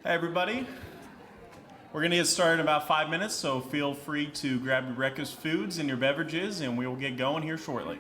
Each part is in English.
Hey everybody, we're going to get started in about 5 minutes, so feel free to grab your breakfast foods and your beverages, and we will get going here shortly.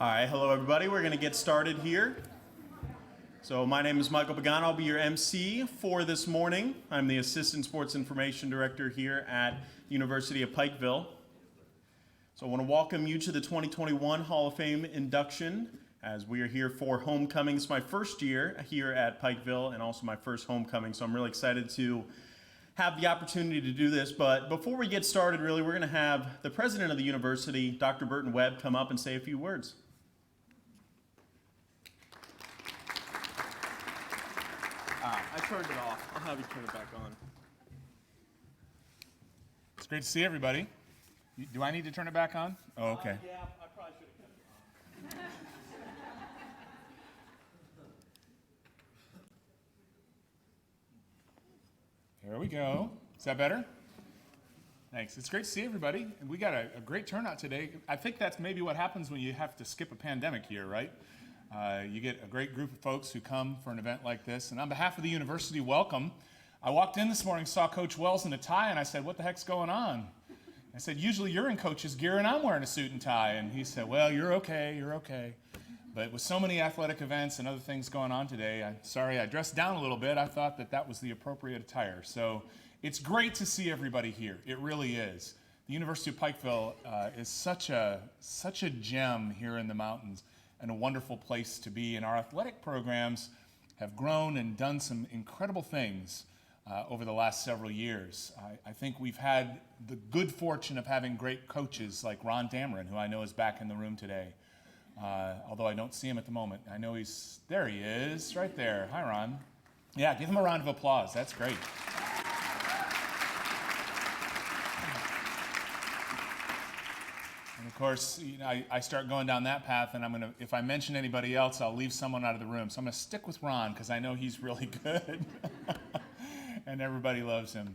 All right, hello everybody. We're going to get started here. So my name is Michael Pagano. I'll be your MC for this morning. I'm the Assistant Sports Information Director here at University of Pikeville. So I want to welcome you to the 2021 Hall of Fame induction as we are here for homecoming. It's my first year here at Pikeville and also my first homecoming, so I'm really excited to have the opportunity to do this. But before we get started, really, we're going to have the president of the university, Dr. Burton Webb, come up and say a few words. I turned it off. I'll have you turn it back on. It's great to see everybody. Do I need to turn it back on? Oh, okay. Yeah, I probably should have kept it on. There we go. Is that better? Thanks. It's great to see everybody. And we got a great turnout today. I think that's maybe what happens when you have to skip a pandemic year, right? You get a great group of folks who come for an event like this. And on behalf of the university, welcome. I walked in this morning, saw Coach Wells in a tie, and I said, "What the heck's going on?" I said, "Usually you're in coach's gear and I'm wearing a suit and tie." And he said, "Well, you're okay, you're okay." But with so many athletic events and other things going on today, I'm sorry I dressed down a little bit. I thought that was the appropriate attire. So it's great to see everybody here. It really is. The University of Pikeville is such a gem here in the mountains and a wonderful place to be. And our athletic programs have grown and done some incredible things over the last several years. I think we've had the good fortune of having great coaches like Ron Dameron, who I know is back in the room today. Although I don't see him at the moment. I know there he is, right there. Hi, Ron. Yeah, give him a round of applause. That's great. And of course, I start going down that path, and if I mention anybody else, I'll leave someone out of the room. So I'm going to stick with Ron because I know he's really good, and everybody loves him.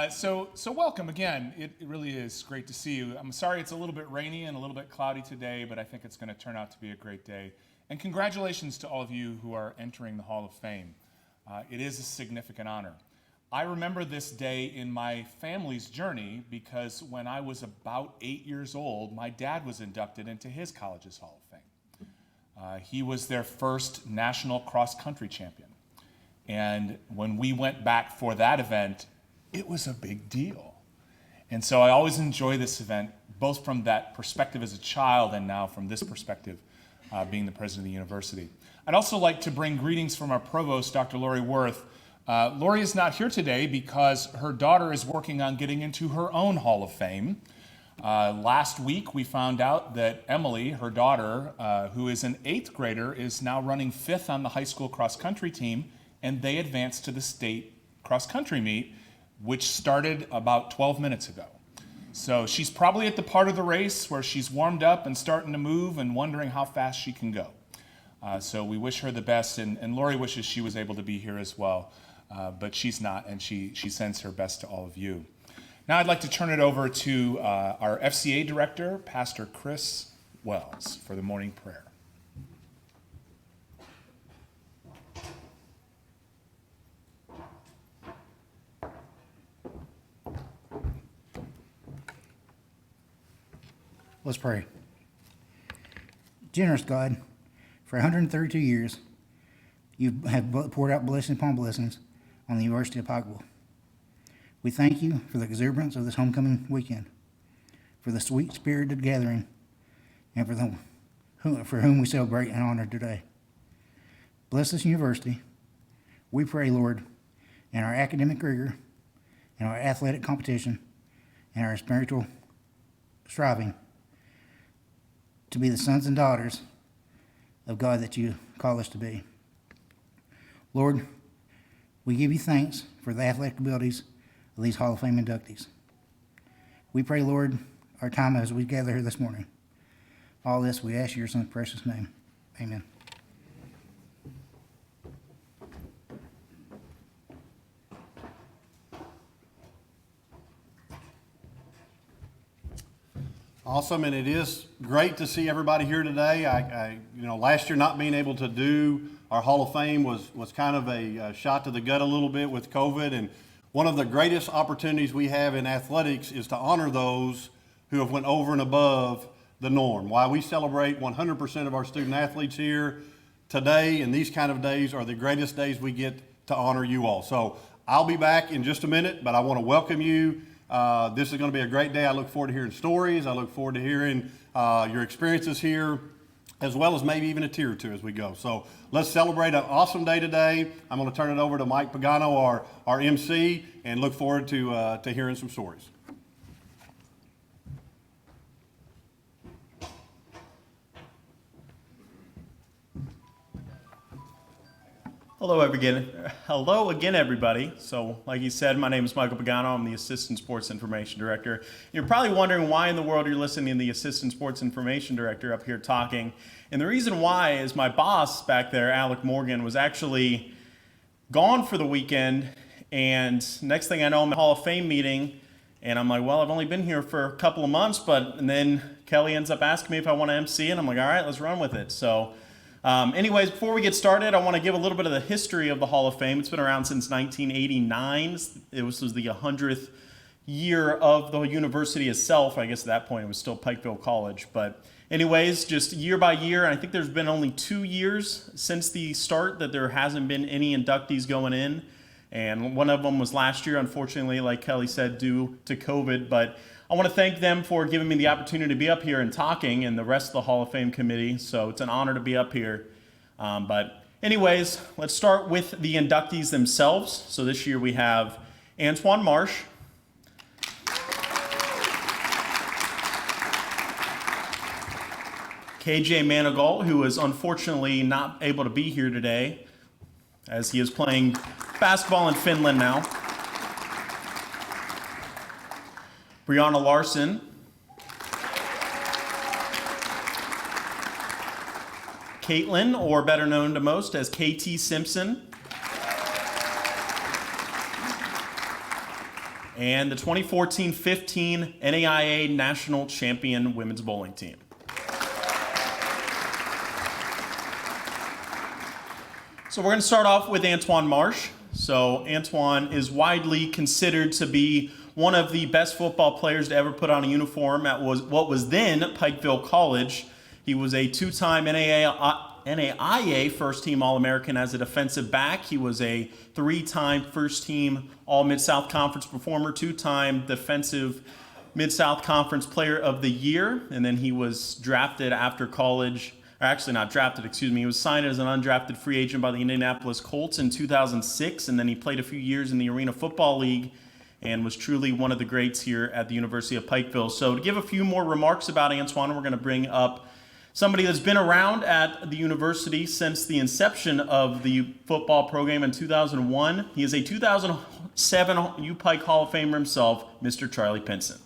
So welcome again. It really is great to see you. I'm sorry it's a little bit rainy and a little bit cloudy today, but I think it's going to turn out to be a great day. And congratulations to all of you who are entering the Hall of Fame. It is a significant honor. I remember this day in my family's journey because when I was about 8 years old, my dad was inducted into his college's Hall of Fame. He was their first national cross-country champion. And when we went back for that event, it was a big deal. And so I always enjoy this event, both from that perspective as a child and now from this perspective, being the president of the university. I'd also like to bring greetings from our provost, Dr. Lori Worth. Lori is not here today because her daughter is working on getting into her own Hall of Fame. Last week, we found out that Emily, her daughter, who is an 8th grader, is now running 5th on the high school cross-country team, and they advanced to the state cross-country meet, which started about 12 minutes ago. So she's probably at the part of the race where she's warmed up and starting to move and wondering how fast she can go. So we wish her the best, and Lori wishes she was able to be here as well, but she's not, and she sends her best to all of you. Now I'd like to turn it over to our FCA director, Pastor Chris Wells, for the morning prayer. Let's pray. Generous God, for 132 years, you have poured out blessings upon blessings on the University of Pikeville. We thank you for the exuberance of this homecoming weekend, for the sweet-spirited gathering, and for whom we celebrate and honor today. Bless this university. We pray, Lord, in our academic rigor, in our athletic competition, and our spiritual striving, to be the sons and daughters of God that you call us to be. Lord, we give you thanks for the athletic abilities of these Hall of Fame inductees. We pray, Lord, our time as we gather here this morning. All this we ask in your son's precious name. Amen. Awesome, and it is great to see everybody here today. Last year not being able to do our Hall of Fame was kind of a shot to the gut a little bit with COVID, and one of the greatest opportunities we have in athletics is to honor those who have went over and above the norm. Why we celebrate 100% of our student athletes here today, and these kind of days are the greatest days we get to honor you all. So I'll be back in just a minute, but I want to welcome you. This is going to be a great day. I look forward to hearing stories. I look forward to hearing your experiences here, as well as maybe even a tear or two as we go. So let's celebrate an awesome day today. I'm going to turn it over to Mike Pagano, our MC, and look forward to hearing some stories. Hello again, everybody. So, like you said, my name is Michael Pagano. I'm the Assistant Sports Information Director. You're probably wondering why in the world you're listening to the Assistant Sports Information Director up here talking. And the reason why is my boss back there, Alec Morgan, was actually gone for the weekend. And next thing I know, I'm at a Hall of Fame meeting. And I'm like, well, I've only been here for a couple of months. And then Kelly ends up asking me if I want to MC. And I'm like, all right, let's run with it. So anyways, before we get started, I want to give a little bit of the history of the Hall of Fame. It's been around since 1989. This was the 100th year of the university itself. I guess at that point it was still Pikeville College. But anyways, just year by year, and I think there's been only 2 years since the start that there hasn't been any inductees going in. And one of them was last year, unfortunately, like Kelly said, due to COVID. But I want to thank them for giving me the opportunity to be up here and talking, and the rest of the Hall of Fame committee. So it's an honor to be up here. But anyways, let's start with the inductees themselves. So this year we have Antoine Marsh, KJ Manigault, who is unfortunately not able to be here today, as he is playing basketball in Finland now. Brianna Larson, Caitlin, or better known to most as KT Simpson, and the 2014-15 NAIA National Champion Women's Bowling Team. So we're going to start off with Antoine Marsh. So Antoine is widely considered to be one of the best football players to ever put on a uniform at what was then Pikeville College. He was a two-time NAIA first-team All-American as a defensive back. He was a three-time first-team All-Mid-South Conference performer, two-time defensive Mid-South Conference Player of the Year, and then he was drafted after college. Actually not drafted, excuse me. He was signed as an undrafted free agent by the Indianapolis Colts in 2006, and then he played a few years in the Arena Football League and was truly one of the greats here at the University of Pikeville. So to give a few more remarks about Antoine, we're going to bring up somebody that's been around at the university since the inception of the football program in 2001. He is a 2007 UPike Hall of Famer himself, Mr. Charlie Pinson.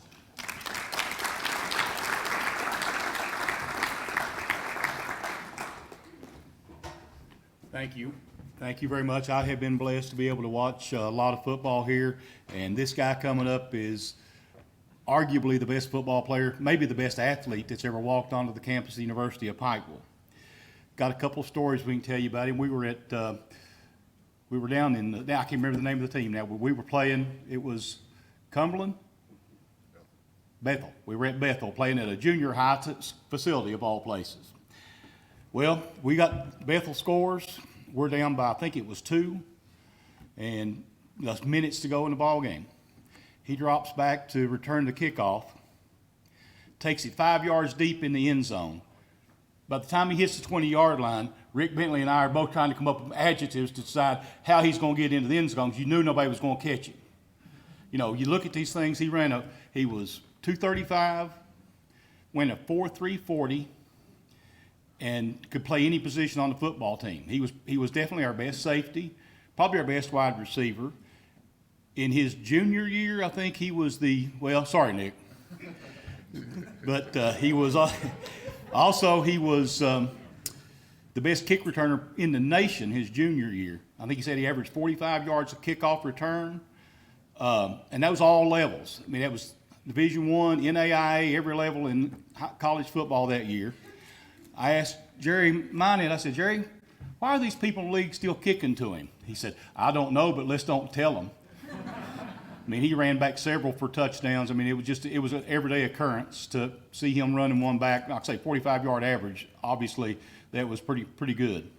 Thank you. Thank you very much. I have been blessed to be able to watch a lot of football here, and this guy coming up is arguably the best football player, maybe the best athlete that's ever walked onto the campus of the University of Pikeville. Got a couple of stories we can tell you about him. We were down in, I can't remember the name of the team now, but we were playing, it was Cumberland? Bethel. We were at Bethel playing at a junior high facility of all places. Well, we got Bethel scores. We're down by, I think it was 2, and just minutes to go in the ball game. He drops back to return the kickoff, takes it 5 yards deep in the end zone. By the time he hits the 20-yard line, Rick Bentley and I are both trying to come up with adjectives to decide how he's going to get into the end zone, because you knew nobody was going to catch him. You know, you look at these things, he was 235, went a 4.340, and could play any position on the football team. He was definitely our best safety, probably our best wide receiver. In his junior year, I think he was sorry, Nick. But he was also the best kick returner in the nation his junior year. I think he said he averaged 45 yards of kickoff return, and that was all levels. I mean, that was Division I, NAIA, every level in college football that year. I asked Jerry Minot, I said, Jerry, why are these people in the league still kicking to him? He said, I don't know, but let's don't tell them. mean, he ran back several for touchdowns. I mean, it was an everyday occurrence to see him running one back. I'd say 45-yard average. Obviously, that was pretty good.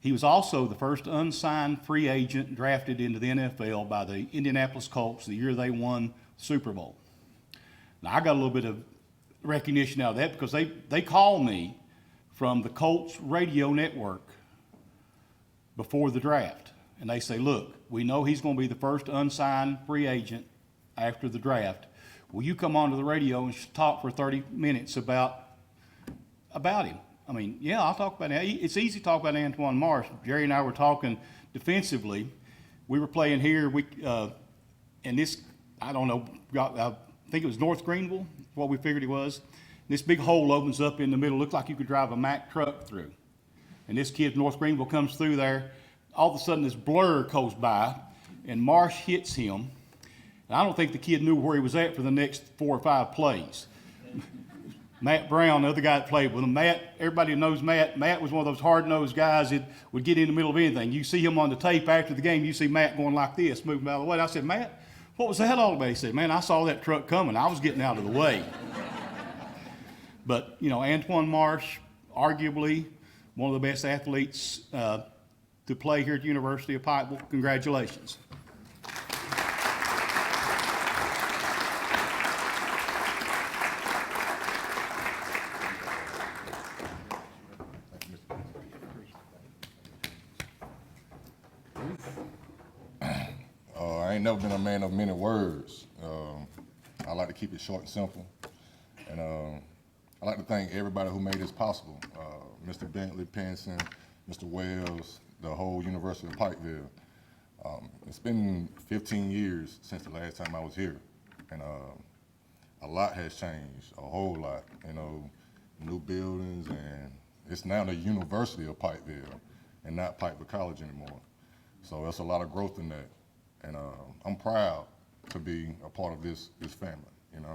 He was also the first unsigned free agent drafted into the NFL by the Indianapolis Colts the year they won Super Bowl. Now, I got a little bit of recognition out of that because they called me from the Colts radio network before the draft. And they say, look, we know he's going to be the first unsigned free agent after the draft. Will you come onto the radio and talk for 30 minutes about him? I mean, yeah, I'll talk about it. It's easy to talk about Antoine Marsh. Jerry and I were talking defensively. We were playing here, and this, I don't know, I think it was North Greenville, what we figured it was. This big hole opens up in the middle, looked like you could drive a Mack truck through. And this kid, North Greenville, comes through there. All of a sudden, this blur goes by, and Marsh hits him. And I don't think the kid knew where he was at for the next 4 or 5 plays. Matt Brown, the other guy that played with him, everybody knows Matt. Matt was one of those hard-nosed guys that would get in the middle of anything. You see him on the tape after the game, you see Matt going like this, moving out of the way. I said, Matt, what was that all about? He said, man, I saw that truck coming. I was getting out of the way. But, Antoine Marsh, arguably one of the best athletes to play here at the University of Pikeville. Congratulations. I ain't never been a man of many words. I like to keep it short and simple. And I'd like to thank everybody who made this possible. Mr. Bentley, Penson, Mr. Wells, the whole University of Pikeville. It's been 15 years since the last time I was here. And a lot has changed, a whole lot. New buildings, and it's now the University of Pikeville and not Pikeville College anymore. So there's a lot of growth in that. And I'm proud to be a part of this family, And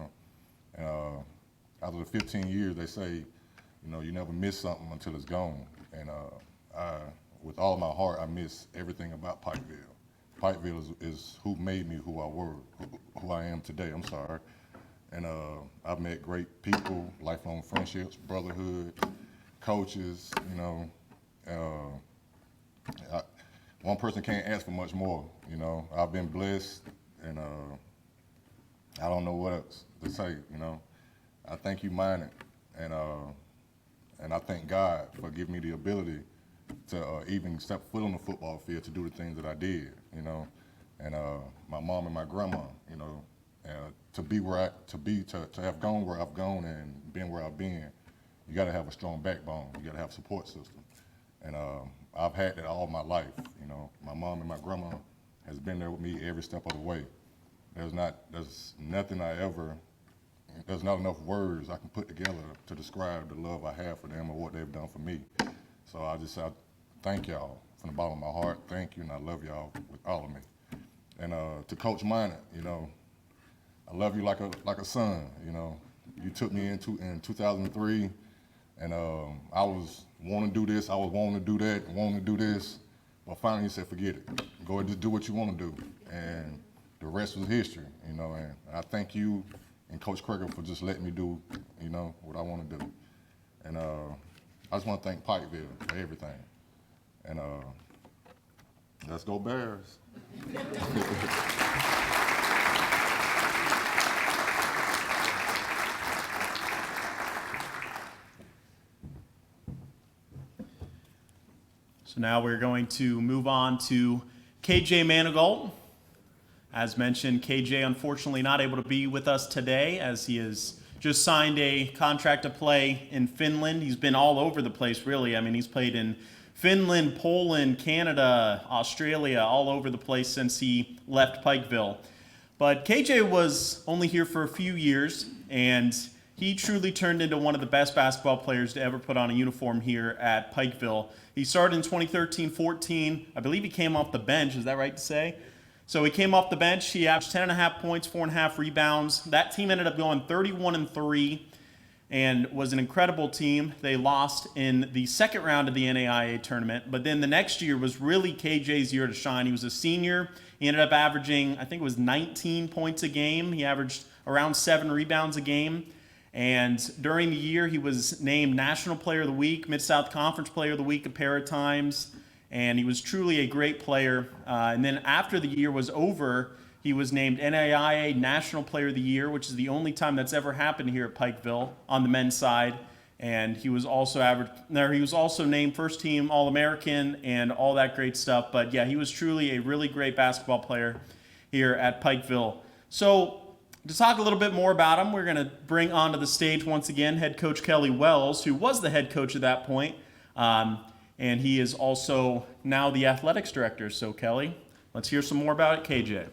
after the 15 years, they say, you never miss something until it's gone. And with all my heart, I miss everything about Pikeville. Pikeville is who made me who I am today. I'm sorry. And I've met great people, lifelong friendships, brotherhood, coaches. One person can't ask for much more. I've been blessed, and I don't know what else to say. I thank you, Minor, and I thank God for giving me the ability to even step foot on the football field to do the things that I did. And my mom and my grandma. To have gone where I've gone and been where I've been, you got to have a strong backbone. You got to have a support system, and I've had that all my life. My mom and my grandma has been there with me every step of the way. There's nothing there's not enough words I can put together to describe the love I have for them or what they've done for me. So I thank y'all from the bottom of my heart. Thank you, and I love y'all with all of me. And to Coach Minor, I love you like a son. You took me in 2003, and I was wanting to do this, I was wanting to do that, wanting to do this, but finally he said, forget it. Go ahead and just do what you want to do, and the rest was history. And I thank you and Coach Krieger for just letting me do, what I want to do. And I just want to thank Pikeville for everything. And let's go Bears. So now we're going to move on to KJ Manigault. As mentioned, KJ unfortunately not able to be with us today as he has just signed a contract to play in Finland. He's been all over the place, really. I mean, he's played in Finland, Poland, Canada, Australia, all over the place since he left Pikeville. But KJ was only here for a few years, and he truly turned into one of the best basketball players to ever put on a uniform here at Pikeville. He started in 2013-14. I believe he came off the bench. Is that right to say? So he came off the bench. He averaged 10.5 points, 4.5 rebounds. That team ended up going 31-3. and was an incredible team. They lost in the second round of the NAIA tournament, but then the next year was really KJ's year to shine. He was a senior. He ended up averaging, I think it was 19 points a game. He averaged around 7 rebounds a game. And during the year, he was named National Player of the Week, Mid-South Conference Player of the Week a pair of times. And he was truly a great player. And then after the year was over, he was named NAIA National Player of the Year, which is the only time that's ever happened here at Pikeville on the men's side. And he was also named first team All-American and all that great stuff. But yeah, he was truly a really great basketball player here at Pikeville. So to talk a little bit more about him, we're going to bring onto the stage once again head coach Kelly Wells, who was the head coach at that point. And he is also now the athletics director. So Kelly, let's hear some more about it, KJ.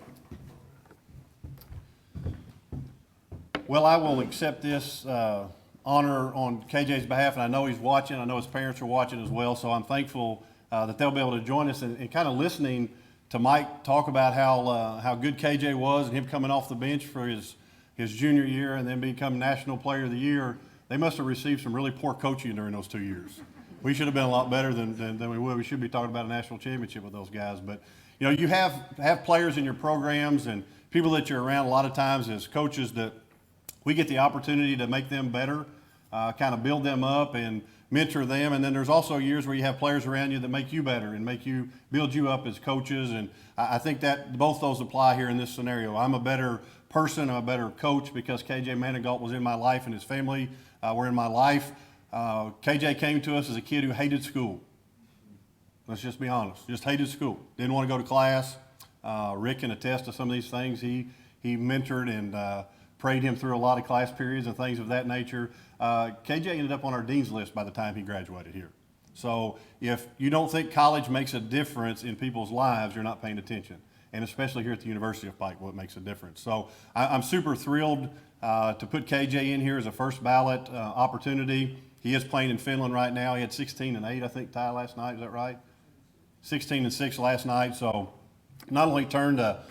Well, I will accept this honor on KJ's behalf, and I know he's watching. I know his parents are watching as well, so I'm thankful that they'll be able to join us and kind of listening to Mike talk about how good KJ was and him coming off the bench for his junior year and then becoming National Player of the Year. They must have received some really poor coaching during those 2 years. We should have been a lot better than we would. We should be talking about a national championship with those guys. But, you know, you have players in your programs and people that you're around a lot of times as coaches that we get the opportunity to make them better, kind of build them up and mentor them. And then there's also years where you have players around you that make you better and build you up as coaches. And I think that both those apply here in this scenario. I'm a better person, I'm a better coach because KJ Manigault was in my life and his family were in my life. KJ came to us as a kid who hated school. Let's just be honest, just hated school. Didn't want to go to class. Rick can attest to some of these things. He mentored and prayed him through a lot of class periods and things of that nature. KJ ended up on our dean's list by the time he graduated here. So if you don't think college makes a difference in people's lives, you're not paying attention. And especially here at the University of Pikeville, it makes a difference. So I'm super thrilled to put KJ in here as a first ballot opportunity. He is playing in Finland right now. He had 16 and 8, I think, Ty, last night. Is that right? 16 and 6 last night. So not only turned a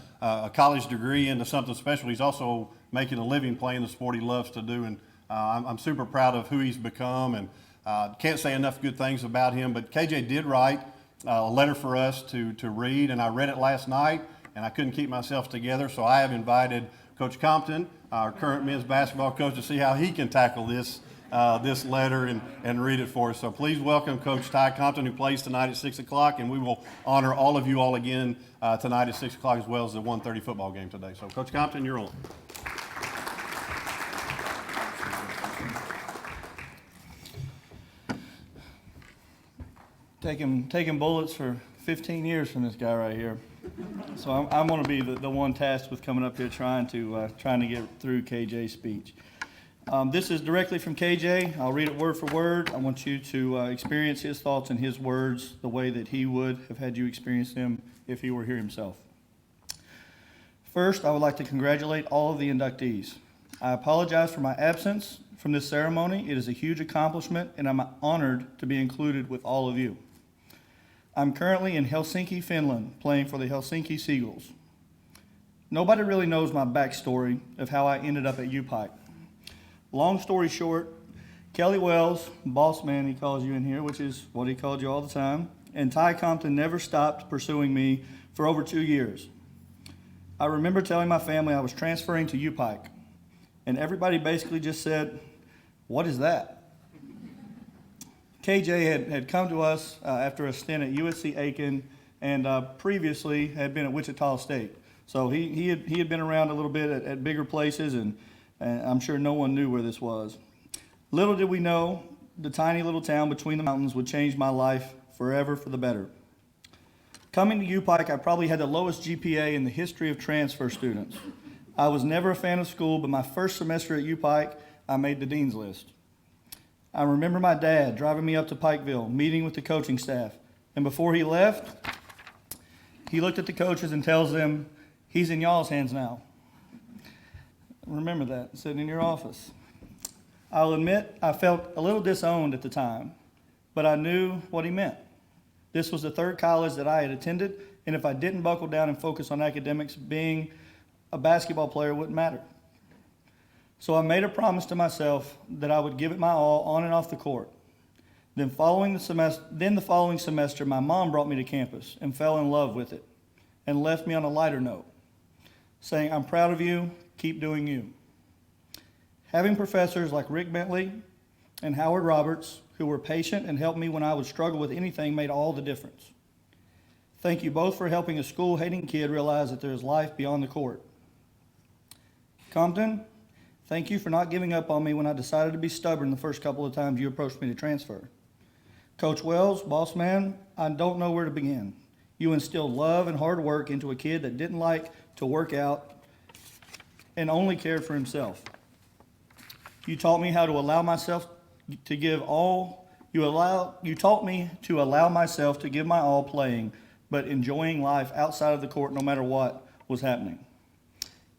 college degree into something special, he's also making a living playing the sport he loves to do. And I'm super proud of who he's become and can't say enough good things about him. But KJ did write a letter for us to read, and I read it last night, and I couldn't keep myself together. So I have invited Coach Compton, our current men's basketball coach, to see how he can tackle this letter and read it for us. So please welcome Coach Ty Compton, who plays tonight at 6 o'clock, and we will honor all of you all again tonight at 6 o'clock as well as the 1:30 football game today. So Coach Compton, you're on. Taking bullets for 15 years from this guy right here. So I'm going to be the one tasked with coming up here trying to get through KJ's speech. This is directly from KJ. I'll read it word for word. I want you to experience his thoughts and his words the way that he would have had you experience them if he were here himself. First, I would like to congratulate all of the inductees. I apologize for my absence from this ceremony. It is a huge accomplishment, and I'm honored to be included with all of you. I'm currently in Helsinki, Finland, playing for the Helsinki Seagulls. Nobody really knows my backstory of how I ended up at UPike. Long story short, Kelly Wells, boss man he calls you in here, which is what he called you all the time, and Ty Compton never stopped pursuing me for over 2 years. I remember telling my family I was transferring to UPike, and everybody basically just said, "What is that?" KJ had come to us after a stint at USC Aiken and previously had been at Wichita State. So he had been around a little bit at bigger places, and I'm sure no one knew where this was. Little did we know, the tiny little town between the mountains would change my life forever for the better. Coming to UPike, I probably had the lowest GPA in the history of transfer students. I was never a fan of school, but my first semester at UPike, I made the dean's list. I remember my dad driving me up to Pikeville, meeting with the coaching staff, and before he left, he looked at the coaches and tells them, "He's in y'all's hands now." Remember that, sitting in your office. I'll admit I felt a little disowned at the time, but I knew what he meant. This was the third college that I had attended, and if I didn't buckle down and focus on academics, being a basketball player wouldn't matter. So I made a promise to myself that I would give it my all on and off the court. Then the following semester, my mom brought me to campus and fell in love with it and left me on a lighter note, saying, "I'm proud of you, keep doing you." Having professors like Rick Bentley and Howard Roberts, who were patient and helped me when I would struggle with anything, made all the difference. Thank you both for helping a school-hating kid realize that there is life beyond the court. Compton, thank you for not giving up on me when I decided to be stubborn the first couple of times you approached me to transfer. Coach Wells, boss man, I don't know where to begin. You instilled love and hard work into a kid that didn't like to work out and only cared for himself. You taught me how to allow myself to give all. You taught me to allow myself to give my all playing, but enjoying life outside of the court no matter what was happening.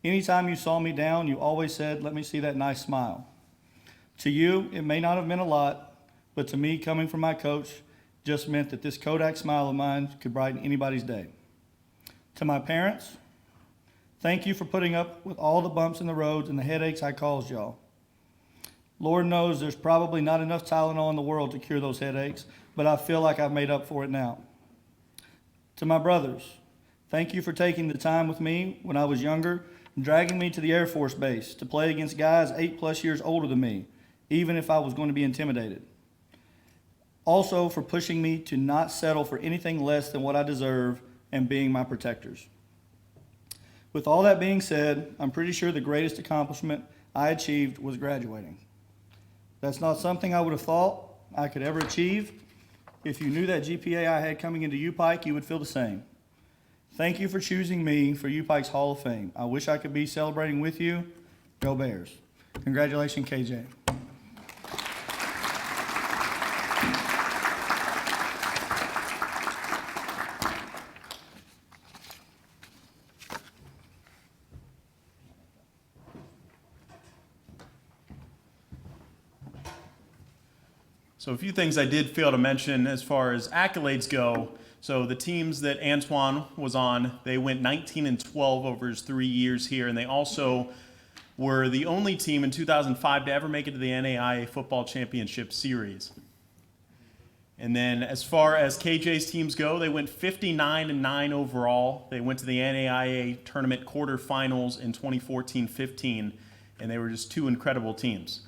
Anytime you saw me down, you always said, "Let me see that nice smile." To you, it may not have meant a lot, but to me, coming from my coach, just meant that this Kodak smile of mine could brighten anybody's day. To my parents, thank you for putting up with all the bumps in the roads and the headaches I caused y'all. Lord knows there's probably not enough Tylenol in the world to cure those headaches, but I feel like I've made up for it now. To my brothers, thank you for taking the time with me when I was younger and dragging me to the Air Force Base to play against guys 8+ years older than me, even if I was going to be intimidated. Also for pushing me to not settle for anything less than what I deserve and being my protectors. With all that being said, I'm pretty sure the greatest accomplishment I achieved was graduating. That's not something I would have thought I could ever achieve. If you knew that GPA I had coming into UPike, you would feel the same. Thank you for choosing me for UPike's Hall of Fame. I wish I could be celebrating with you. Go Bears. Congratulations, KJ. So a few things I did fail to mention as far as accolades go. So the teams that Antoine was on, they went 19-12 over his 3 years here, and they also were the only team in 2005 to ever make it to the NAIA Football Championship Series. And then as far as KJ's teams go, they went 59-9 overall. They went to the NAIA tournament quarterfinals in 2014-15, and they were just two incredible teams.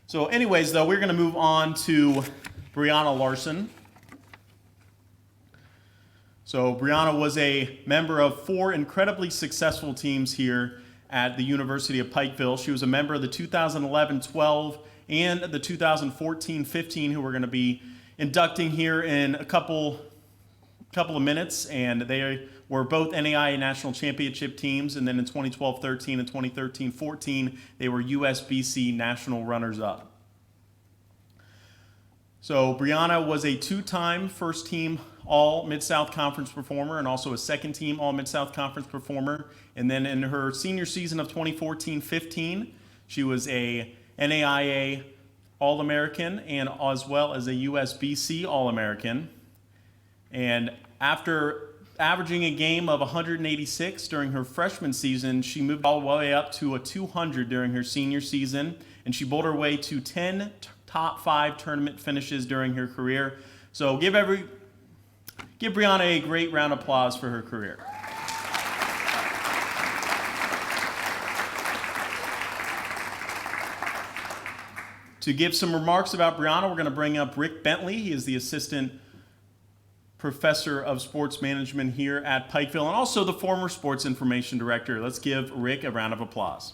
So anyways, though, we're going to move on to Brianna Larson. So Brianna was a member of 4 incredibly successful teams here at the University of Pikeville. She was a member of the 2011-12 and the 2014-15, who we're going to be inducting here in a couple of minutes, and they were both NAIA National Championship teams, and then in 2012-13 and 2013-14, they were USBC National Runners-Up. So Brianna was a 2-time first-team All-Mid-South Conference performer and also a second-team All-Mid-South Conference performer. And then in her senior season of 2014-15, she was a NAIA All-American and as well as a USBC All-American. And after averaging a game of 186 during her freshman season, she moved all the way up to a 200 during her senior season, and she bowled her way to 10 top 5 tournament finishes during her career. So give Brianna a great round of applause for her career. To give some remarks about Brianna, we're going to bring up Rick Bentley. He is the assistant professor of sports management here at Pikeville and also the former sports information director. Let's give Rick a round of applause.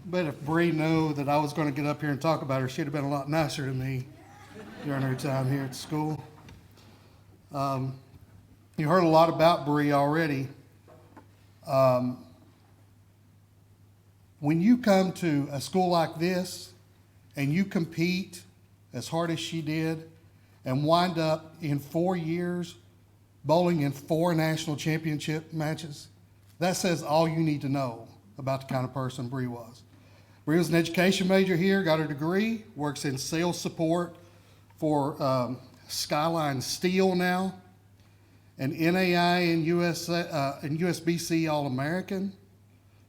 But if Bree knew that I was going to get up here and talk about her, she'd have been a lot nicer to me during her time here at school. You heard a lot about Bree already. When you come to a school like this and you compete as hard as she did and wind up in 4 years bowling in 4 national championship matches, that says all you need to know about the kind of person Bree was. Bree was an education major here, got her degree, works in sales support for Skyline Steel now. an NAI and USBC All-American,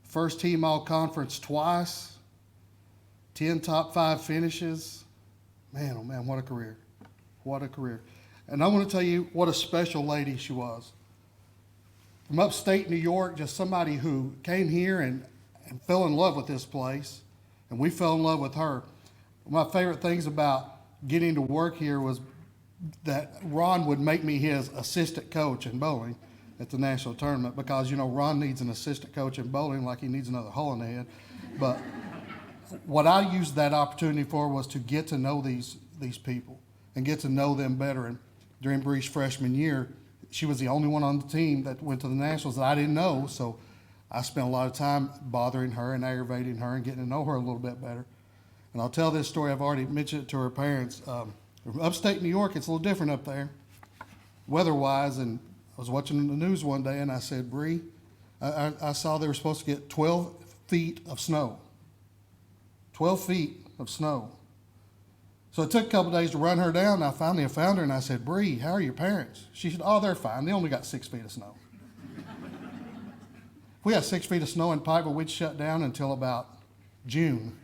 first team All-Conference twice, 10 top 5 finishes. Man, oh man, what a career. What a career. And I want to tell you what a special lady she was. From upstate New York, just somebody who came here and fell in love with this place, and we fell in love with her. One of my favorite things about getting to work here was that Ron would make me his assistant coach in bowling at the national tournament because, you know, Ron needs an assistant coach in bowling like he needs another hole in the head. But what I used that opportunity for was to get to know these people and get to know them better. And during Bree's freshman year, she was the only one on the team that went to the nationals that I didn't know, so I spent a lot of time bothering her and aggravating her and getting to know her a little bit better. And I'll tell this story. I've already mentioned it to her parents. From upstate New York, it's a little different up there, weather-wise. And I was watching the news one day, and I said, Bree, I saw they were supposed to get 12 feet of snow. 12 feet of snow. So it took a couple of days to run her down, and I finally found her, and I said, Bree, how are your parents? She said, oh, they're fine. They only got 6 feet of snow. If we had 6 feet of snow in Pikeville, we'd shut down until about June.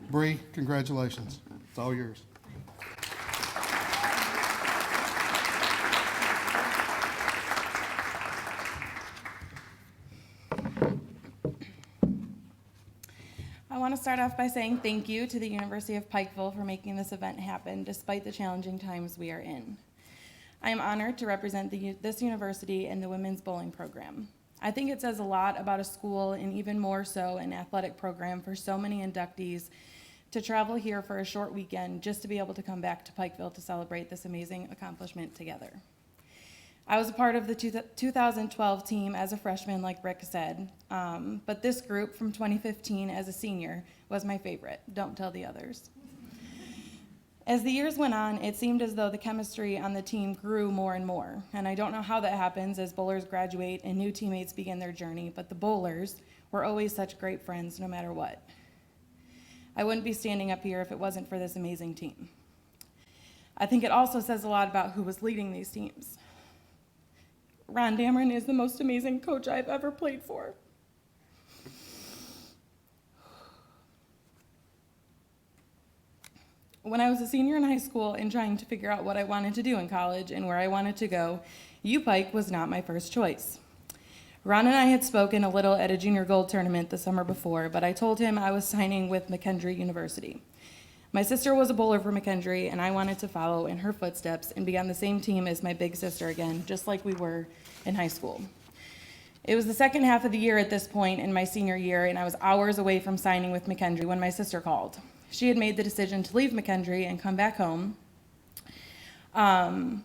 Bree, congratulations. It's all yours. I want to start off by saying thank you to the University of Pikeville for making this event happen despite the challenging times we are in. I am honored to represent this university and the women's bowling program. I think it says a lot about a school and even more so an athletic program for so many inductees to travel here for a short weekend just to be able to come back to Pikeville to celebrate this amazing accomplishment together. I was a part of the 2012 team as a freshman, like Rick said, but this group from 2015 as a senior was my favorite. Don't tell the others. As the years went on, it seemed as though the chemistry on the team grew more and more, and I don't know how that happens as bowlers graduate and new teammates begin their journey, but the bowlers were always such great friends no matter what. I wouldn't be standing up here if it wasn't for this amazing team. I think it also says a lot about who was leading these teams. Ron Dameron is the most amazing coach I've ever played for. When I was a senior in high school and trying to figure out what I wanted to do in college and where I wanted to go, UPike was not my first choice. Ron and I had spoken a little at a junior gold tournament the summer before, but I told him I was signing with McKendree University. My sister was a bowler for McKendree, and I wanted to follow in her footsteps and be on the same team as my big sister again, just like we were in high school. It was the second half of the year at this point in my senior year, and I was hours away from signing with McKendree when my sister called. She had made the decision to leave McKendree and come back home, and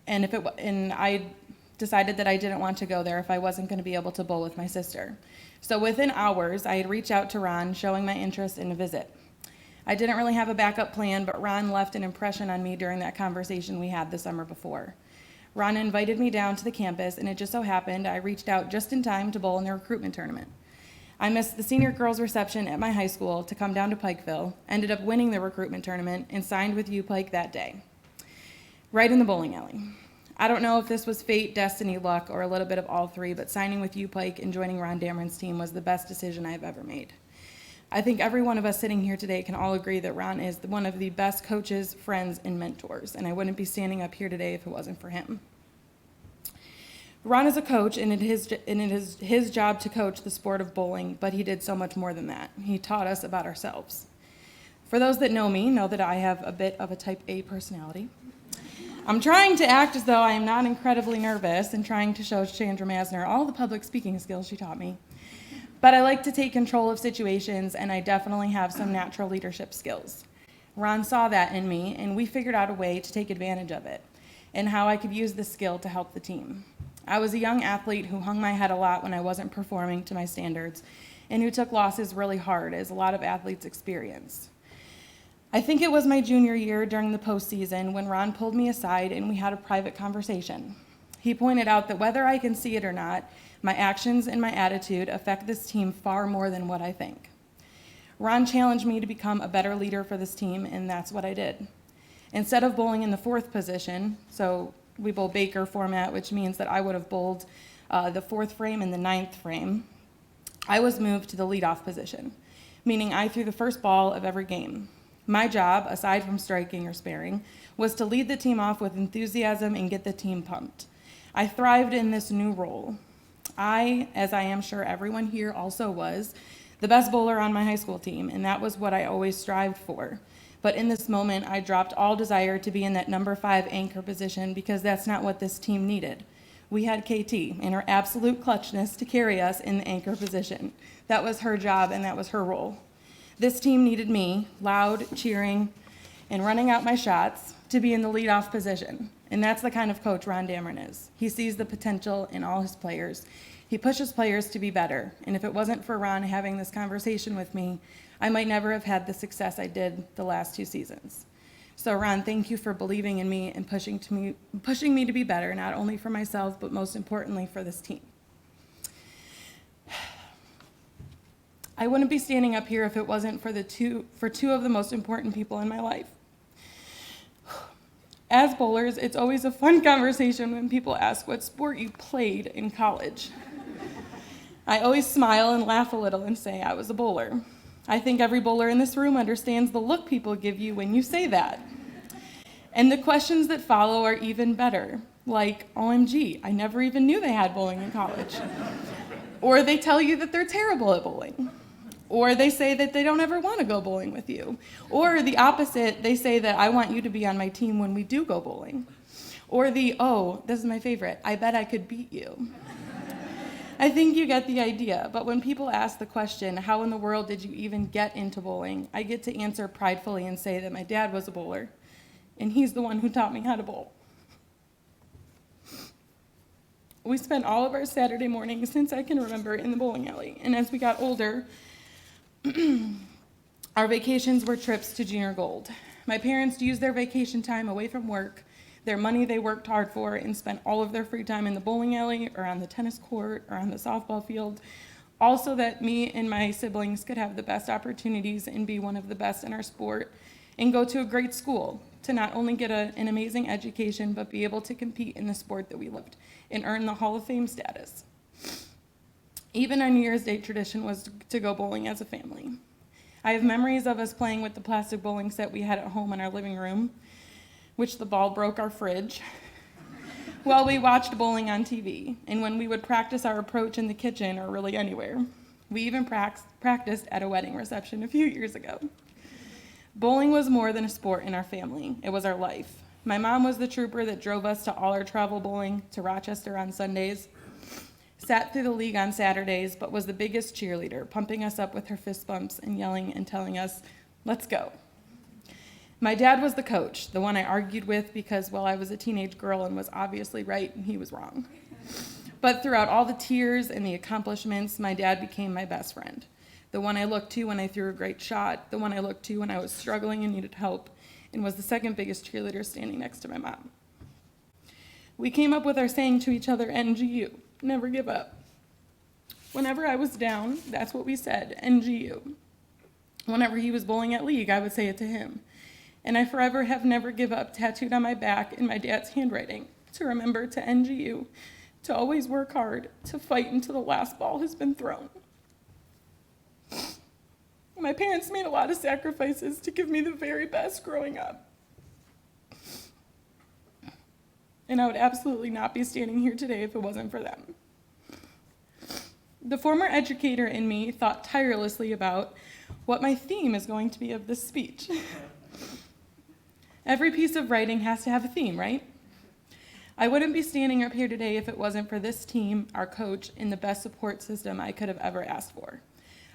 I decided that I didn't want to go there if I wasn't going to be able to bowl with my sister. So within hours, I had reached out to Ron, showing my interest in a visit. I didn't really have a backup plan, but Ron left an impression on me during that conversation we had the summer before. Ron invited me down to the campus, and it just so happened I reached out just in time to bowl in the recruitment tournament. I missed the senior girls reception at my high school to come down to Pikeville, ended up winning the recruitment tournament, and signed with UPike that day, right in the bowling alley. I don't know if this was fate, destiny, luck, or a little bit of all three, but signing with UPike and joining Ron Dameron's team was the best decision I've ever made. I think every one of us sitting here today can all agree that Ron is one of the best coaches, friends, and mentors, and I wouldn't be standing up here today if it wasn't for him. Ron is a coach, and it is his job to coach the sport of bowling, but he did so much more than that. He taught us about ourselves. For those that know me, know that I have a bit of a type A personality. I'm trying to act as though I am not incredibly nervous and trying to show Chandra Masner all the public speaking skills she taught me. But I like to take control of situations, and I definitely have some natural leadership skills. Ron saw that in me, and we figured out a way to take advantage of it and how I could use this skill to help the team. I was a young athlete who hung my head a lot when I wasn't performing to my standards and who took losses really hard, as a lot of athletes experience. I think it was my junior year during the postseason when Ron pulled me aside and we had a private conversation. He pointed out that whether I can see it or not, my actions and my attitude affect this team far more than what I think. Ron challenged me to become a better leader for this team, and that's what I did. Instead of bowling in the fourth position, so we bowl Baker format, which means that I would have bowled the 4th frame and the 9th frame. I was moved to the leadoff position, meaning I threw the first ball of every game. My job, aside from striking or sparing, was to lead the team off with enthusiasm and get the team pumped. I thrived in this new role. I, as I am sure everyone here also was, the best bowler on my high school team, and that was what I always strived for. But in this moment, I dropped all desire to be in that number 5 anchor position because that's not what this team needed. We had KT and her absolute clutchness to carry us in the anchor position. That was her job and that was her role. This team needed me, loud, cheering, and running out my shots to be in the leadoff position. And that's the kind of coach Ron Dameron is. He sees the potential in all his players. He pushes players to be better. And if it wasn't for Ron having this conversation with me, I might never have had the success I did the last 2 seasons. So Ron, thank you for believing in me and pushing me to be better, not only for myself, but most importantly for this team. I wouldn't be standing up here if it wasn't for two of the most important people in my life. As bowlers, it's always a fun conversation when people ask what sport you played in college. I always smile and laugh a little and say I was a bowler. I think every bowler in this room understands the look people give you when you say that. And the questions that follow are even better, like, OMG, I never even knew they had bowling in college. Or they tell you that they're terrible at bowling. Or they say that they don't ever want to go bowling with you. Or the opposite, they say that I want you to be on my team when we do go bowling. Or oh, this is my favorite, I bet I could beat you. I think you get the idea, but when people ask the question, how in the world did you even get into bowling? I get to answer pridefully and say that my dad was a bowler, and he's the one who taught me how to bowl. We spent all of our Saturday mornings since I can remember in the bowling alley, and as we got older, our vacations were trips to Junior Gold. My parents used their vacation time away from work, their money they worked hard for, and spent all of their free time in the bowling alley or on the tennis court or on the softball field, all so that me and my siblings could have the best opportunities and be one of the best in our sport and go to a great school to not only get an amazing education, but be able to compete in the sport that we loved and earn the Hall of Fame status. Even our New Year's Day tradition was to go bowling as a family. I have memories of us playing with the plastic bowling set we had at home in our living room, which the ball broke our fridge, while we watched bowling on TV, and when we would practice our approach in the kitchen or really anywhere. We even practiced at a wedding reception a few years ago. Bowling was more than a sport in our family. It was our life. My mom was the trooper that drove us to all our travel bowling, to Rochester on Sundays, sat through the league on Saturdays, but was the biggest cheerleader, pumping us up with her fist bumps and yelling and telling us, "Let's go." My dad was the coach, the one I argued with because, well, I was a teenage girl and was obviously right and he was wrong. But throughout all the tears and the accomplishments, my dad became my best friend. The one I looked to when I threw a great shot, the one I looked to when I was struggling and needed help, and was the second biggest cheerleader standing next to my mom. We came up with our saying to each other, NGU, never give up. Whenever I was down, that's what we said, NGU. Whenever he was bowling at league, I would say it to him. And I forever have never give up tattooed on my back in my dad's handwriting, to remember to NGU, to always work hard, to fight until the last ball has been thrown. My parents made a lot of sacrifices to give me the very best growing up. And I would absolutely not be standing here today if it wasn't for them. The former educator in me thought tirelessly about what my theme is going to be of this speech. Every piece of writing has to have a theme, right? I wouldn't be standing up here today if it wasn't for this team, our coach, and the best support system I could have ever asked for.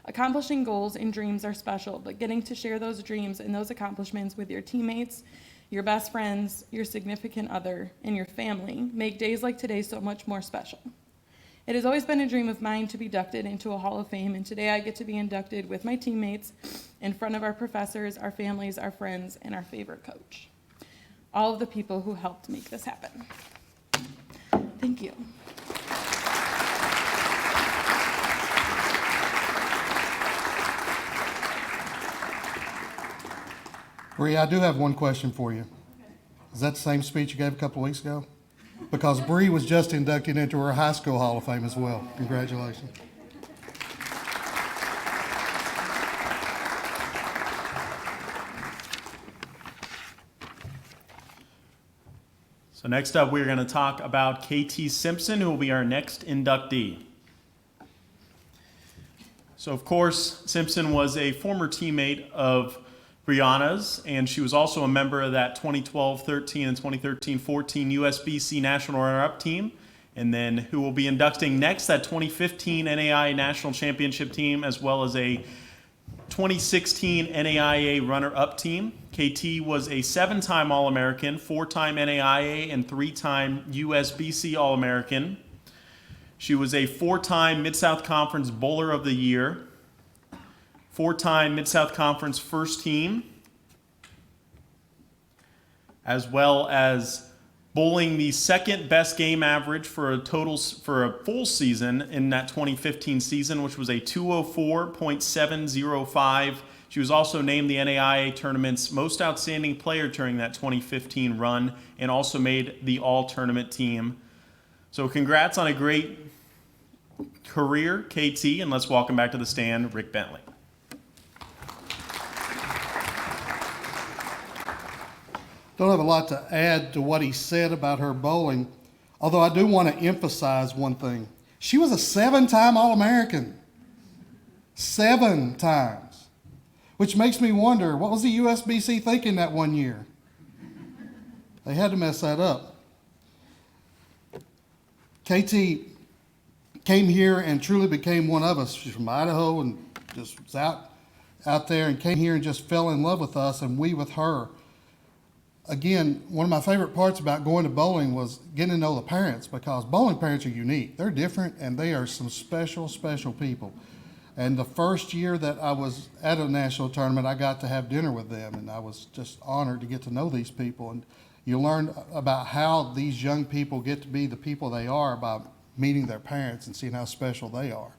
Accomplishing goals and dreams are special, but getting to share those dreams and those accomplishments with your teammates, your best friends, your significant other, and your family make days like today so much more special. It has always been a dream of mine to be inducted into a Hall of Fame, and today I get to be inducted with my teammates in front of our professors, our families, our friends, and our favorite coach. All of the people who helped make this happen. Thank you. Maria, I do have one question for you. Is that the same speech you gave a couple of weeks ago? because Bree was just inducted into her high school Hall of Fame as well. Congratulations. So next up, we're going to talk about KT Simpson, who will be our next inductee. So of course, Simpson was a former teammate of Brianna's, and she was also a member of that 2012-13 and 2013-14 USBC National Runner-Up team. And then who will be inducting next, that 2015 NAIA National Championship team, as well as a 2016 NAIA runner-up team. KT was a 7-time All-American, 4-time NAIA, and 3-time USBC All-American. She was a 4-time Mid-South Conference Bowler of the Year, 4-time Mid-South Conference First Team, as well as bowling the second best game average for a full season in that 2015 season, which was a 204.705. She was also named the NAIA tournament's most outstanding player during that 2015 run, and also made the all-tournament team. So congrats on a great career, KT, and let's welcome back to the stand Rick Bentley. Don't have a lot to add to what he said about her bowling, although I do want to emphasize one thing. She was a 7-time All-American. 7 times. Which makes me wonder, what was the USBC thinking that one year? They had to mess that up. KT came here and truly became one of us. She's from Idaho and just was out there and came here and just fell in love with us and we with her. Again, one of my favorite parts about going to bowling was getting to know the parents, because bowling parents are unique. They're different, and they are some special, special people. And the first year that I was at a national tournament, I got to have dinner with them, and I was just honored to get to know these people. And you learn about how these young people get to be the people they are by meeting their parents and seeing how special they are.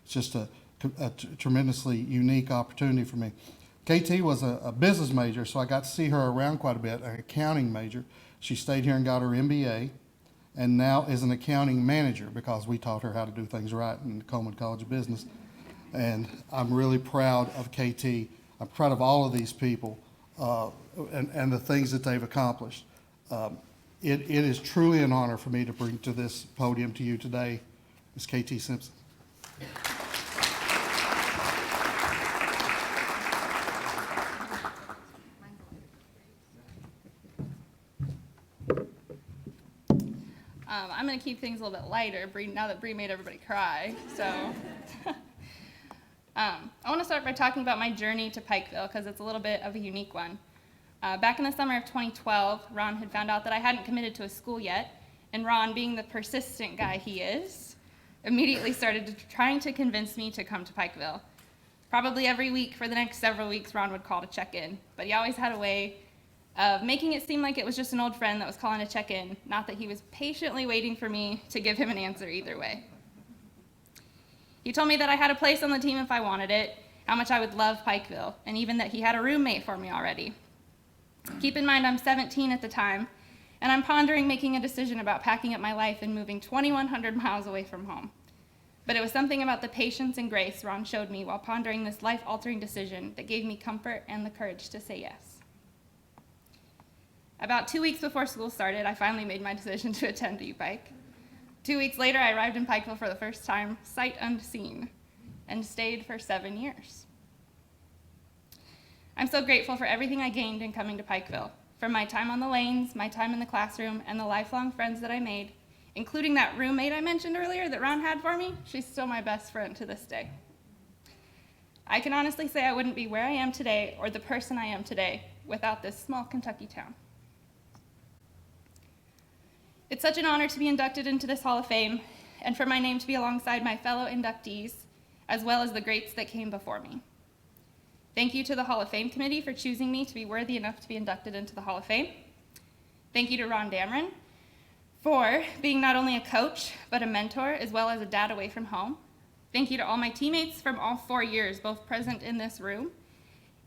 It's just a tremendously unique opportunity for me. KT was a business major, so I got to see her around quite a bit, an accounting major. She stayed here and got her MBA, and now is an accounting manager because we taught her how to do things right in the Coleman College of Business. And I'm really proud of KT. I'm proud of all of these people and the things that they've accomplished. It is truly an honor for me to bring to this podium to you today Ms. KT Simpson. I'm going to keep things a little bit lighter, now that Bree made everybody cry. So I want to start by talking about my journey to Pikeville, because it's a little bit of a unique one. Back in the summer of 2012, Ron had found out that I hadn't committed to a school yet, and Ron, being the persistent guy he is, immediately started trying to convince me to come to Pikeville. Probably every week for the next several weeks, Ron would call to check in, but he always had a way of making it seem like it was just an old friend that was calling to check in, not that he was patiently waiting for me to give him an answer either way. He told me that I had a place on the team if I wanted it, how much I would love Pikeville, and even that he had a roommate for me already. Keep in mind I'm 17 at the time, and I'm pondering making a decision about packing up my life and moving 2,100 miles away from home. But it was something about the patience and grace Ron showed me while pondering this life-altering decision that gave me comfort and the courage to say yes. About 2 weeks before school started, I finally made my decision to attend U-Pike. 2 weeks later, I arrived in Pikeville for the first time, sight unseen, and stayed for 7 years. I'm so grateful for everything I gained in coming to Pikeville, from my time on the lanes, my time in the classroom, and the lifelong friends that I made, including that roommate I mentioned earlier that Ron had for me. She's still my best friend to this day. I can honestly say I wouldn't be where I am today or the person I am today without this small Kentucky town. It's such an honor to be inducted into this Hall of Fame, and for my name to be alongside my fellow inductees, as well as the greats that came before me. Thank you to the Hall of Fame committee for choosing me to be worthy enough to be inducted into the Hall of Fame. Thank you to Ron Dameron for being not only a coach, but a mentor, as well as a dad away from home. Thank you to all my teammates from all 4 years, both present in this room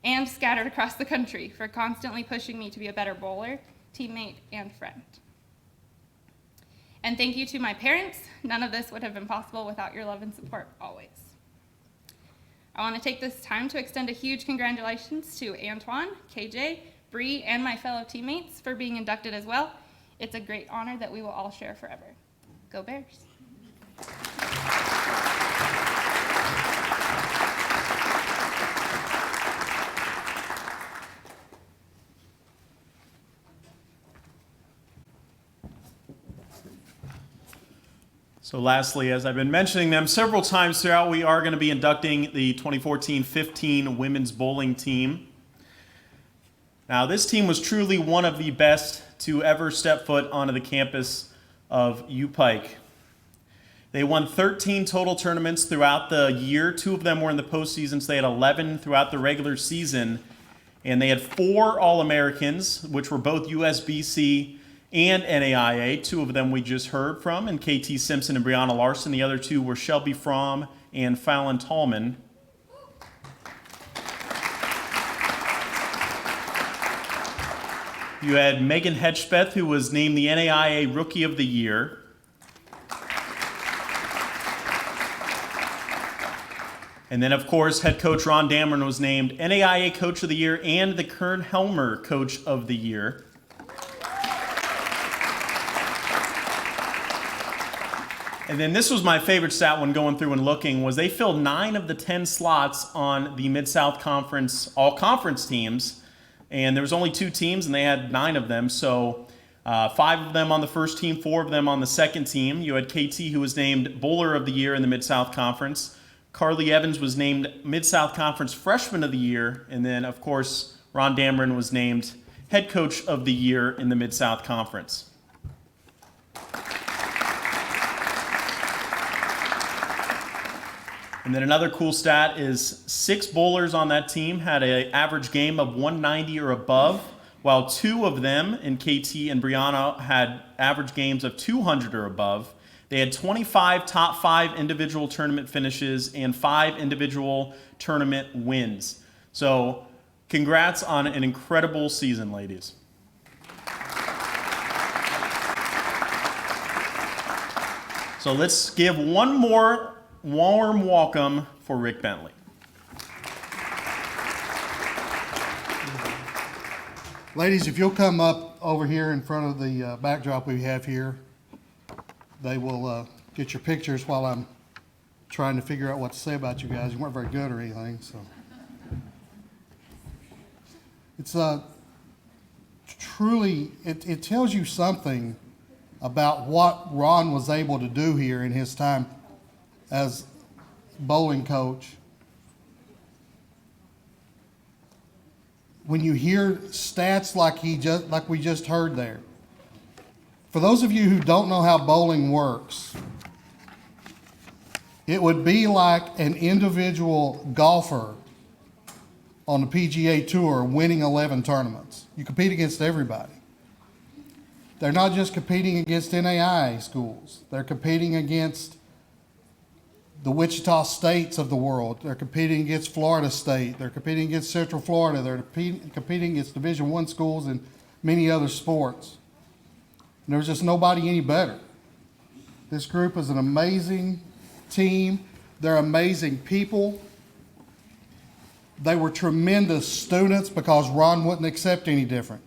and scattered across the country, for constantly pushing me to be a better bowler, teammate, and friend. And thank you to my parents. None of this would have been possible without your love and support always. I want to take this time to extend a huge congratulations to Antoine, KJ, Bree, and my fellow teammates for being inducted as well. It's a great honor that we will all share forever. Go Bears. So lastly, as I've been mentioning them several times throughout, we are going to be inducting the 2014-15 women's bowling team. Now, this team was truly one of the best to ever step foot onto the campus of U-Pike. They won 13 total tournaments throughout the year. 2 of them were in the postseason, so they had 11 throughout the regular season. And they had 4 All-Americans, which were both USBC and NAIA. 2 of them we just heard from, and KT Simpson and Brianna Larson. The other 2 were Shelby Fromm and Fallon Tallman. You had Megan Hedgespeth, who was named the NAIA Rookie of the Year. And then, of course, head coach Ron Dameron was named NAIA Coach of the Year and the Kern Helmer Coach of the Year. And then this was my favorite stat when going through and looking, was they filled 9 of the 10 slots on the Mid-South Conference all-conference teams. And there was only 2 teams, and they had 9 of them. So 5 of them on the first team, 4 of them on the second team. You had KT, who was named Bowler of the Year in the Mid-South Conference. Carly Evans was named Mid-South Conference Freshman of the Year. And then, of course, Ron Dameron was named Head Coach of the Year in the Mid-South Conference. And then another cool stat is 6 bowlers on that team had an average game of 190 or above, while 2 of them, in KT and Brianna, had average games of 200 or above. They had 25 top 5 individual tournament finishes and 5 individual tournament wins. So congrats on an incredible season, ladies. So let's give one more warm welcome for Rick Bentley. Ladies, if you'll come up over here in front of the backdrop we have here, they will get your pictures while I'm trying to figure out what to say about you guys. You weren't very good or anything, so. It's truly, it tells you something about what Ron was able to do here in his time as bowling coach. When you hear stats like we just heard there, for those of you who don't know how bowling works, it would be like an individual golfer on the PGA Tour winning 11 tournaments. You compete against everybody. They're not just competing against NAIA schools. They're competing against the Wichita States of the world. They're competing against Florida State. They're competing against Central Florida. They're competing against Division I schools and many other sports. And there's just nobody any better. This group is an amazing team. They're amazing people. They were tremendous students because Ron wouldn't accept any different.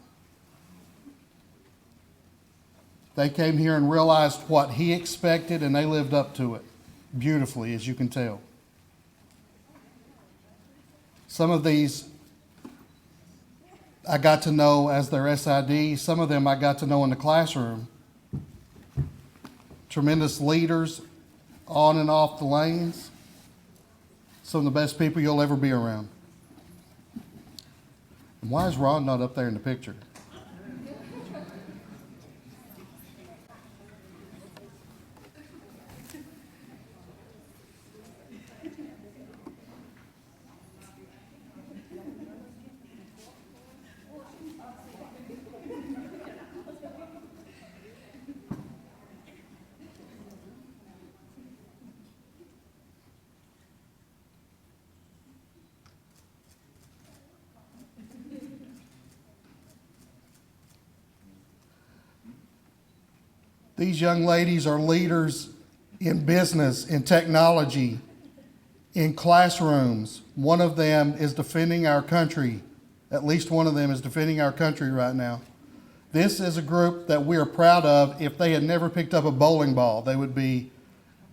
They came here and realized what he expected, and they lived up to it beautifully, as you can tell. Some of these I got to know as their SID. Some of them I got to know in the classroom. Tremendous leaders on and off the lanes. Some of the best people you'll ever be around. And why is Ron not up there in the picture? These young ladies are leaders in business, in technology, in classrooms. One of them is defending our country. At least one of them is defending our country right now. This is a group that we are proud of. If they had never picked up a bowling ball, they would be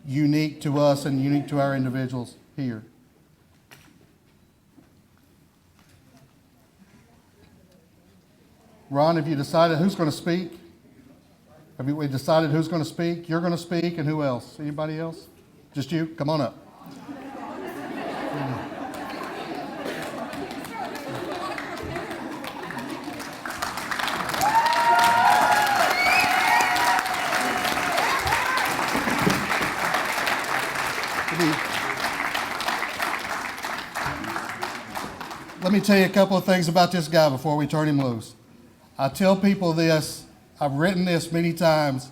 unique to us and unique to our individuals here. Ron, have you decided who's going to speak? Have we decided who's going to speak? You're going to speak, and who else? Anybody else? Just you? Come on up. Let me tell you a couple of things about this guy before we turn him loose. I tell people this, I've written this many times.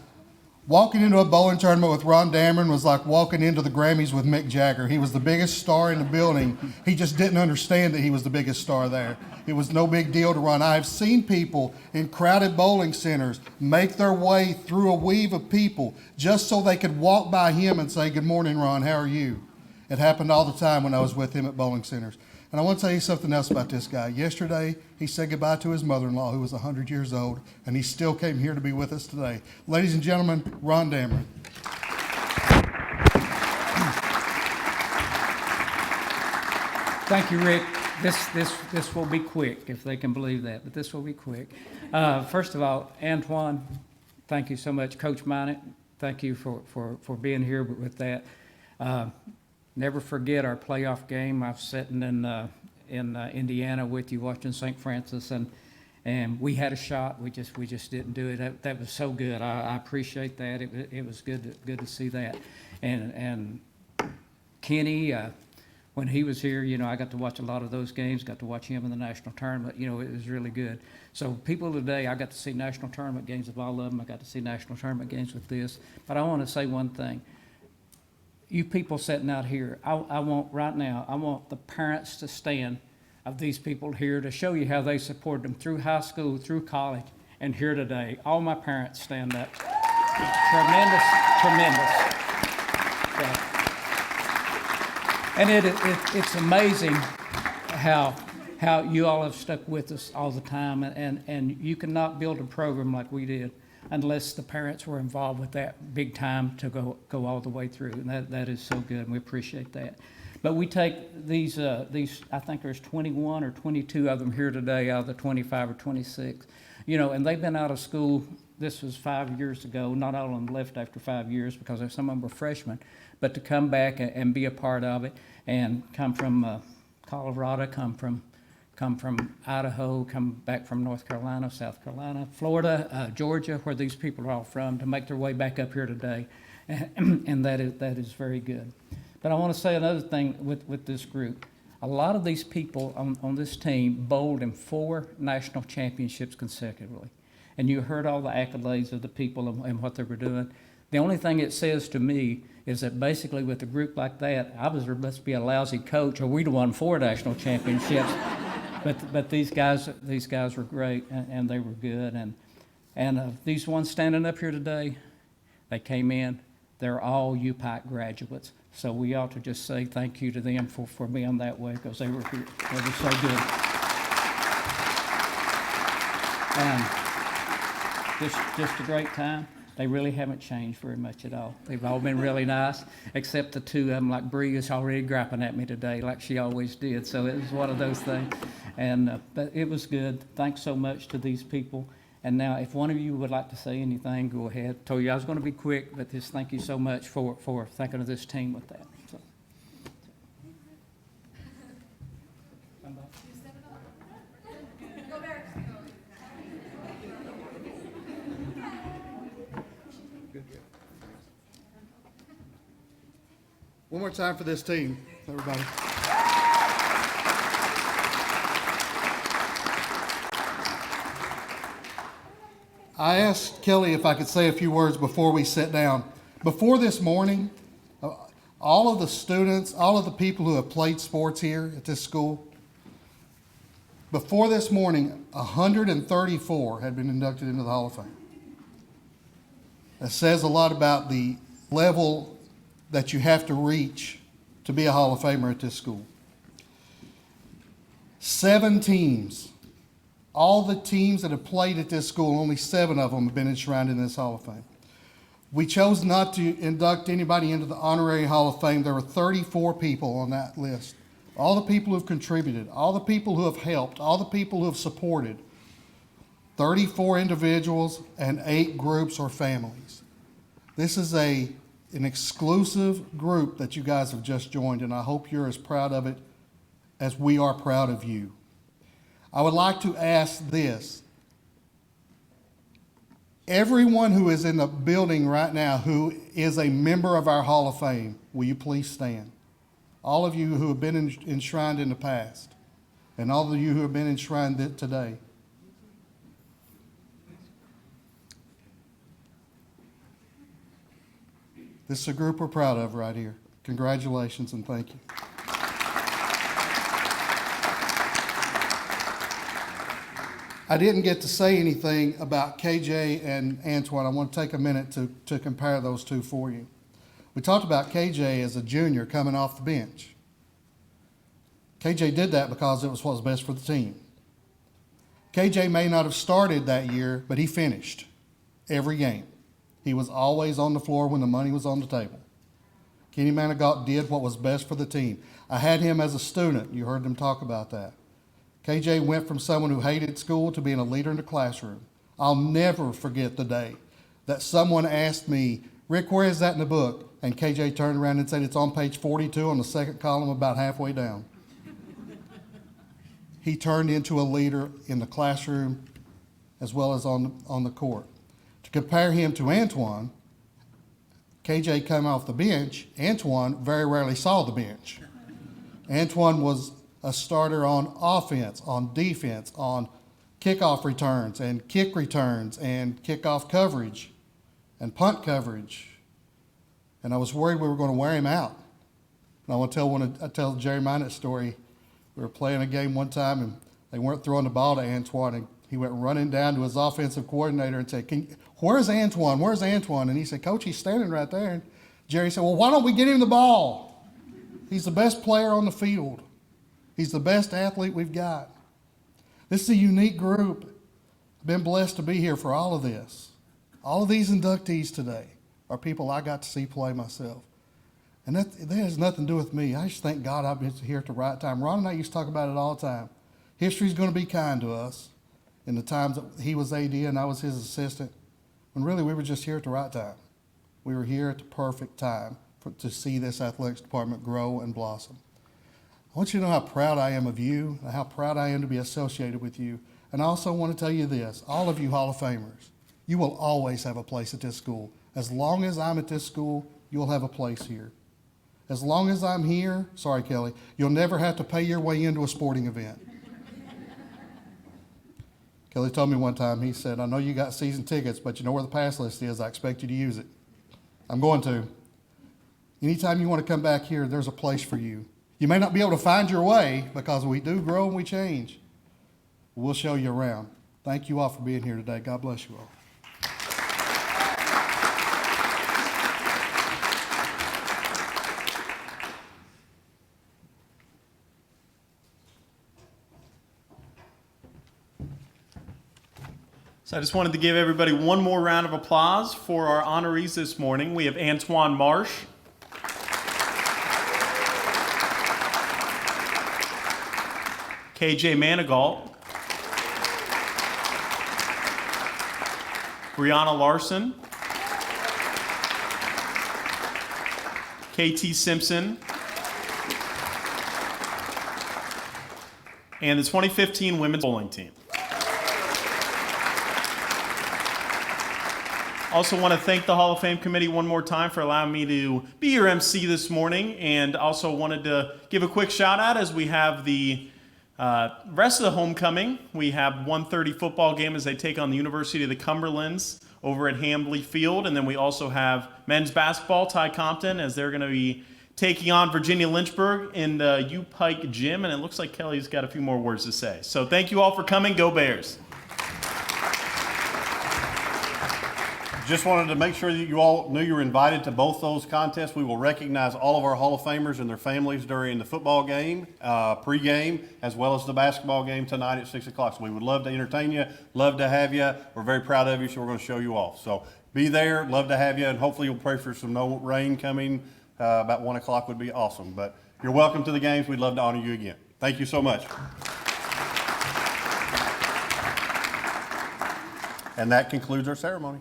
Walking into a bowling tournament with Ron Dameron was like walking into the Grammys with Mick Jagger. He was the biggest star in the building. He just didn't understand that he was the biggest star there. It was no big deal to Ron. I've seen people in crowded bowling centers make their way through a weave of people just so they could walk by him and say, "Good morning, Ron, how are you?" It happened all the time when I was with him at bowling centers. And I want to tell you something else about this guy. Yesterday, he said goodbye to his mother-in-law, who was 100 years old, and he still came here to be with us today. Ladies and gentlemen, Ron Dameron. Thank you, Rick. This will be quick, if they can believe that, but this will be quick. First of all, Antoine, thank you so much. Coach Minot, thank you for being here with that. Never forget our playoff game. I was sitting in Indiana with you watching St. Francis, and we had a shot. We just didn't do it. That was so good. I appreciate that. It was good to see that. And Kenny, when he was here, I got to watch a lot of those games. Got to watch him in the national tournament. It was really good. So people today, I got to see national tournament games of all of them. I got to see national tournament games with this. But I want to say one thing. You people sitting out here, I want the parents to stand of these people here to show you how they supported them through high school, through college, and here today. All my parents stand up. Tremendous. And it's amazing how you all have stuck with us all the time, and you cannot build a program like we did unless the parents were involved with that big time to go all the way through. And that is so good, and we appreciate that. But we take these, I think there's 21 or 22 of them here today out of the 25 or 26, and they've been out of school. This was 5 years ago. Not all of them left after 5 years because some of them were freshmen, but to come back and be a part of it and come from Colorado, come from Idaho, come back from North Carolina, South Carolina, Florida, Georgia, where these people are all from, to make their way back up here today. And that is very good. But I want to say another thing with this group. A lot of these people on this team bowled in 4 national championships consecutively. And you heard all the accolades of the people and what they were doing. The only thing it says to me is that basically with a group like that, I must be a lousy coach, or we'd have won 4 national championships. But these guys were great, and they were good. And these ones standing up here today, they came in. They're all UPike graduates. So we ought to just say thank you to them for being that way, because they were here. They were so good. And just a great time. They really haven't changed very much at all. They've all been really nice, except the 2 of them, like Bree is already griping at me today, like she always did. So it was one of those things. But it was good. Thanks so much to these people. And now, if one of you would like to say anything, go ahead. Told you I was going to be quick, but just thank you so much for thinking of this team with that. So. One more time for this team, everybody. I asked Kelly if I could say a few words before we sit down. Before this morning, all of the students, all of the people who have played sports here at this school, before this morning, 134 had been inducted into the Hall of Fame. It says a lot about the level that you have to reach to be a Hall of Famer at this school. 7 teams. All the teams that have played at this school, only 7 of them have been enshrined in this Hall of Fame. We chose not to induct anybody into the Honorary Hall of Fame. There were 34 people on that list. All the people who have contributed, all the people who have helped, all the people who have supported. 34 individuals and 8 groups or families. This is an exclusive group that you guys have just joined, and I hope you're as proud of it as we are proud of you. I would like to ask this. Everyone who is in the building right now who is a member of our Hall of Fame, will you please stand? All of you who have been enshrined in the past, and all of you who have been enshrined today. This is a group we're proud of right here. Congratulations and thank you. I didn't get to say anything about KJ and Antoine. I want to take a minute to compare those two for you. We talked about KJ as a junior coming off the bench. KJ did that because it was what was best for the team. KJ may not have started that year, but he finished every game. He was always on the floor when the money was on the table. Kenny Manigault did what was best for the team. I had him as a student. You heard them talk about that. KJ went from someone who hated school to being a leader in the classroom. I'll never forget the day that someone asked me, Rick, where is that in the book? And KJ turned around and said, it's on page 42 on the second column about halfway down. He turned into a leader in the classroom as well as on the court. To compare him to Antoine, KJ came off the bench. Antoine very rarely saw the bench. Antoine was a starter on offense, on defense, on kickoff returns and kick returns and kickoff coverage and punt coverage. And I was worried we were going to wear him out. And I want to tell the Jerry Minott story. We were playing a game one time and they weren't throwing the ball to Antoine, and he went running down to his offensive coordinator and said, where's Antoine? Where's Antoine? And he said, Coach, he's standing right there. And Jerry said, well, why don't we get him the ball? He's the best player on the field. He's the best athlete we've got. This is a unique group. I've been blessed to be here for all of this. All of these inductees today are people I got to see play myself. And that has nothing to do with me. I just thank God I've been here at the right time. Ron and I used to talk about it all the time. History's going to be kind to us in the times that he was AD and I was his assistant, when really we were just here at the right time. We were here at the perfect time to see this athletics department grow and blossom. I want you to know how proud I am of you, and how proud I am to be associated with you. And I also want to tell you this, all of you Hall of Famers, you will always have a place at this school. As long as I'm at this school, you'll have a place here. As long as I'm here, sorry Kelly, you'll never have to pay your way into a sporting event. Kelly told me one time, he said, I know you got season tickets, but you know where the pass list is. I expect you to use it. I'm going to. Anytime you want to come back here, there's a place for you. You may not be able to find your way because we do grow and we change. We'll show you around. Thank you all for being here today. God bless you all. So I just wanted to give everybody one more round of applause for our honorees this morning. We have Antoine Marsh, KJ Manigault, Brianna Larson, KT Simpson, and the 2015 women's bowling team. Also want to thank the Hall of Fame committee one more time for allowing me to be your MC this morning, and also wanted to give a quick shout out as we have the rest of the homecoming. We have 1:30 football game as they take on the University of the Cumberlands over at Hambley Field, and then we also have men's basketball, Ty Compton, as they're going to be taking on Virginia Lynchburg in the U Pike gym, and it looks like Kelly's got a few more words to say. So thank you all for coming. Go Bears. Just wanted to make sure that you all knew you were invited to both those contests. We will recognize all of our Hall of Famers and their families during the football game, pregame, as well as the basketball game tonight at 6 o'clock. So we would love to entertain you, love to have you. We're very proud of you, so we're going to show you off. So be there, love to have you, and hopefully you'll pray for some no rain coming. About 1 o'clock would be awesome. But you're welcome to the games. We'd love to honor you again. Thank you so much. And that concludes our ceremony.